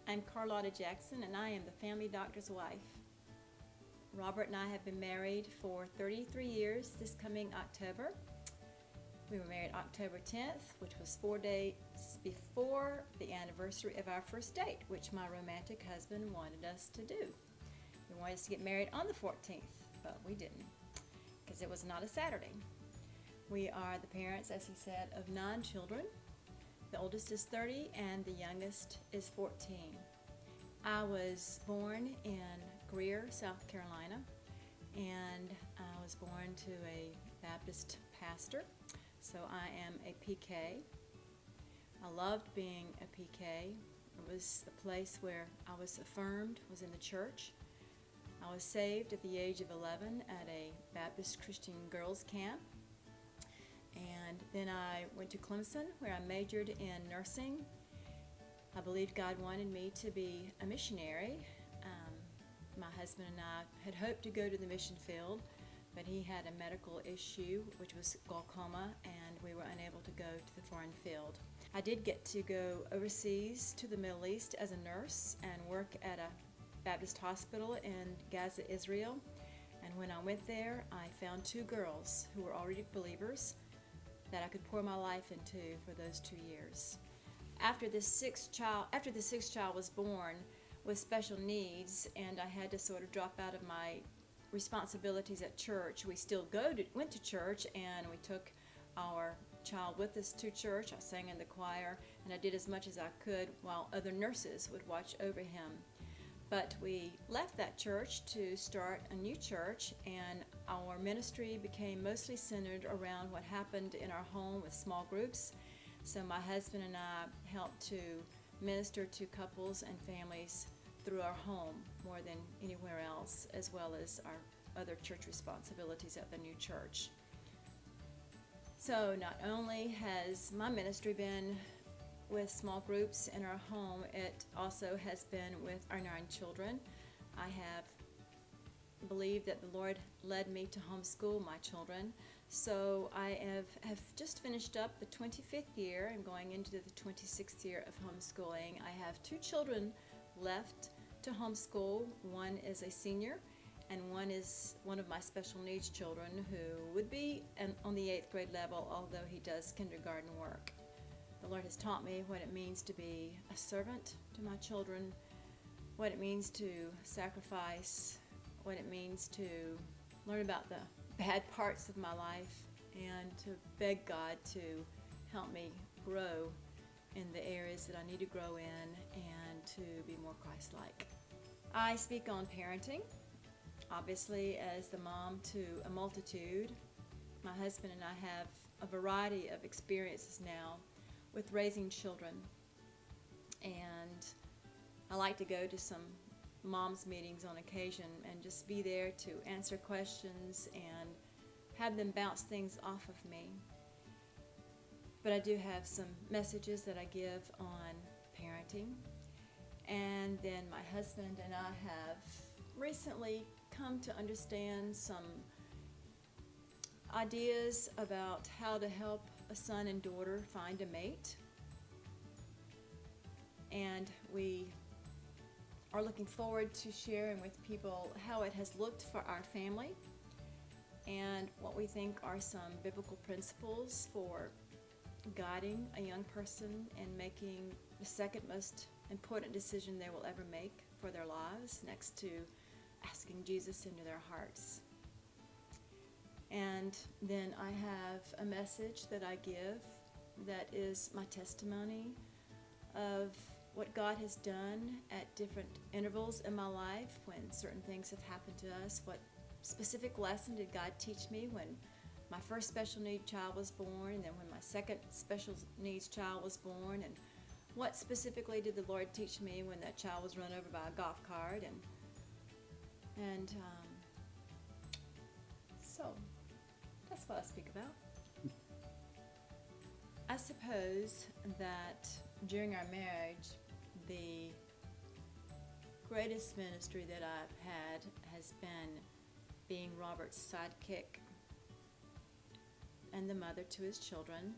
I'm Carlotta Jackson, and I am the family doctor's wife. Robert and I have been married for 33 years this coming October. We were married October 10th, which was 4 days before the anniversary of our first date, which my romantic husband wanted us to do. He wanted us to get married on the 14th, but we didn't, because it was not a Saturday. We are the parents, as he said, of 9 children. The oldest is 30 and the youngest is 14. I was born in Greer, South Carolina, and I was born to a Baptist pastor, so I am a PK. I loved being a PK. It was the place where I was affirmed, was in the church. I was saved at the age of 11 at a Baptist Christian girls camp. And then I went to Clemson, where I majored in nursing. I believed God wanted me to be a missionary. My husband and I had hoped to go to the mission field, but he had a medical issue, which was glaucoma, and we were unable to go to the foreign field. I did get to go overseas to the Middle East as a nurse and work at a Baptist hospital in Gaza, Israel. And when I went there, I found 2 girls who were already believers that I could pour my life into for those 2 years. After the sixth child was born with special needs, and I had to sort of drop out of my responsibilities at church, we still went to church, and we took our child with us to church. I sang in the choir, and I did as much as I could while other nurses would watch over him. But we left that church to start a new church, and our ministry became mostly centered around what happened in our home with small groups. So my husband and I helped to minister to couples and families through our home more than anywhere else, as well as our other church responsibilities at the new church. So not only has my ministry been with small groups in our home, it also has been with our 9 children. I have believed that the Lord led me to homeschool my children. So I have just finished up the 25th year and going into the 26th year of homeschooling. I have 2 children left to homeschool. One is a senior, and one is one of my special needs children who would be on the 8th grade level, although he does kindergarten work. The Lord has taught me what it means to be a servant to my children, what it means to sacrifice, what it means to learn about the bad parts of my life, and to beg God to help me grow in the areas that I need to grow in and to be more Christ-like. I speak on parenting, obviously as the mom to a multitude. My husband and I have a variety of experiences now with raising children, and I like to go to some moms meetings on occasion and just be there to answer questions and have them bounce things off of me. But I do have some messages that I give on parenting, and then my husband and I have recently come to understand some ideas about how to help a son and daughter find a mate. And we are looking forward to sharing with people how it has looked for our family and what we think are some biblical principles for guiding a young person in making the second most important decision they will ever make for their lives, next to asking Jesus into their hearts. And then I have a message that I give that is my testimony of what God has done at different intervals in my life when certain things have happened to us. What specific lesson did God teach me when my first special need child was born, and then when my second special needs child was born, and what specifically did the Lord teach me when that child was run over by a golf cart, and so that's what I speak about. I suppose that during our marriage, the greatest ministry that I've had has been being Robert's sidekick and the mother to his children.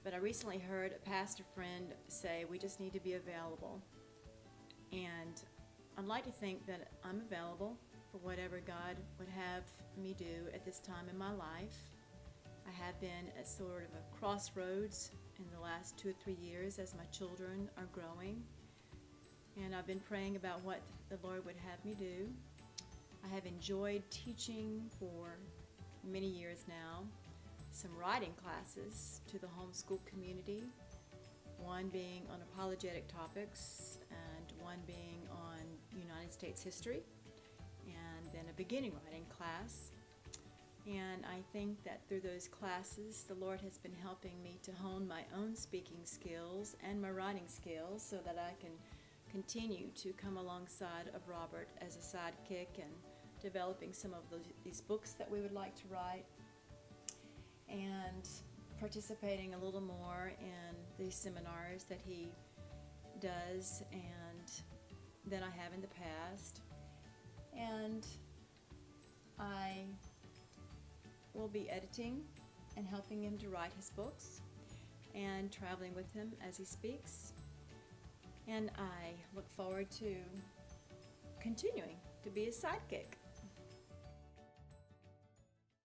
But I recently heard a pastor friend say we just need to be available. And I'd like to think that I'm available for whatever God would have me do at this time in my life. I have been at sort of a crossroads in the last 2 or 3 years as my children are growing. And I've been praying about what the Lord would have me do. I have enjoyed teaching for many years now, some writing classes to the homeschool community, one being on apologetic topics and one being on United States history, and then a beginning writing class. And I think that through those classes, the Lord has been helping me to hone my own speaking skills and my writing skills so that I can continue to come alongside of Robert as a sidekick and developing some of these books that we would like to write, and participating a little more in the seminars that he does and than I have in the past. And I will be editing and helping him to write his books and traveling with him as he speaks. And I look forward to continuing to be his sidekick.